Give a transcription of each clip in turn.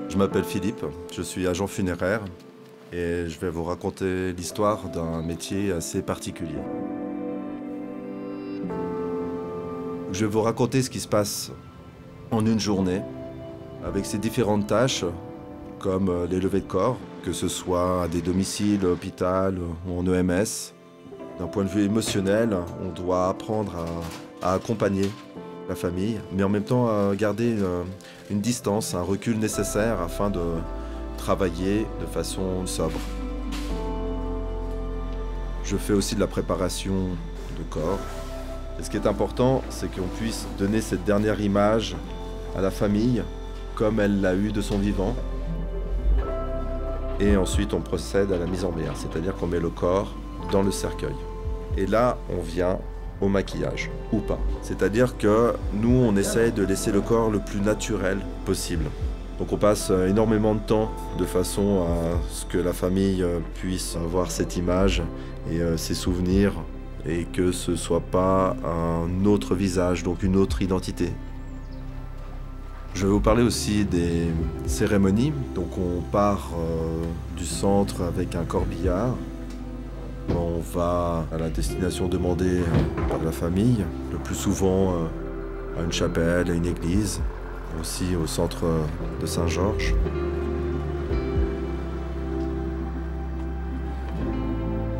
Je m'appelle Philippe, je suis agent funéraire et je vais vous raconter l'histoire d'un métier assez particulier. Je vais vous raconter ce qui se passe en une journée avec ses différentes tâches comme les levées de corps, que ce soit à des domiciles, à l'hôpital ou en EMS. D'un point de vue émotionnel, on doit apprendre à accompagner la famille, mais en même temps à garder une distance, un recul nécessaire afin de travailler de façon sobre. Je fais aussi de la préparation de corps. Et ce qui est important, c'est qu'on puisse donner cette dernière image à la famille comme elle l'a eu de son vivant. Et ensuite, on procède à la mise en bière, c'est-à-dire qu'on met le corps dans le cercueil. Et là, on vient au maquillage, ou pas. C'est-à-dire que nous, on essaye de laisser le corps le plus naturel possible. Donc on passe énormément de temps de façon à ce que la famille puisse voir cette image et ses souvenirs et que ce ne soit pas un autre visage, donc une autre identité. Je vais vous parler aussi des cérémonies. Donc on part du centre avec un corbillard. On va à la destination demandée par la famille, le plus souvent à une chapelle, à une église, aussi au centre de Saint-Georges.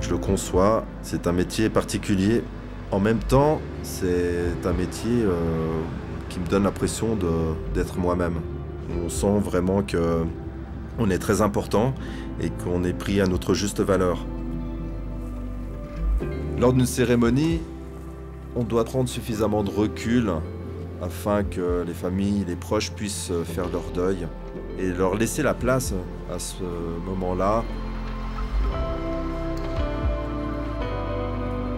Je le conçois, c'est un métier particulier. En même temps, c'est un métier qui me donne l'impression d'être moi-même. On sent vraiment qu'on est très important et qu'on est pris à notre juste valeur. Lors d'une cérémonie, on doit prendre suffisamment de recul afin que les familles, les proches puissent faire leur deuil et leur laisser la place à ce moment-là.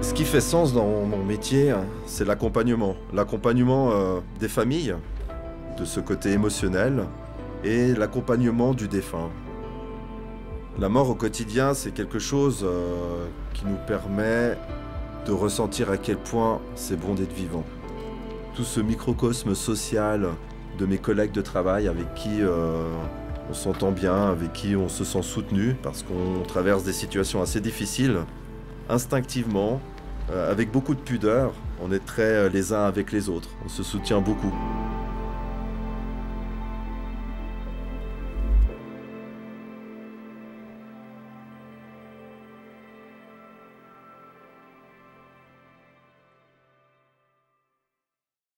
Ce qui fait sens dans mon métier, c'est l'accompagnement. L'accompagnement des familles, de ce côté émotionnel, et l'accompagnement du défunt. La mort au quotidien, c'est quelque chose qui nous permet de ressentir à quel point c'est bon d'être vivant. Tout ce microcosme social de mes collègues de travail avec qui on s'entend bien, avec qui on se sent soutenu, parce qu'on traverse des situations assez difficiles, instinctivement, avec beaucoup de pudeur, on est très les uns avec les autres, on se soutient beaucoup.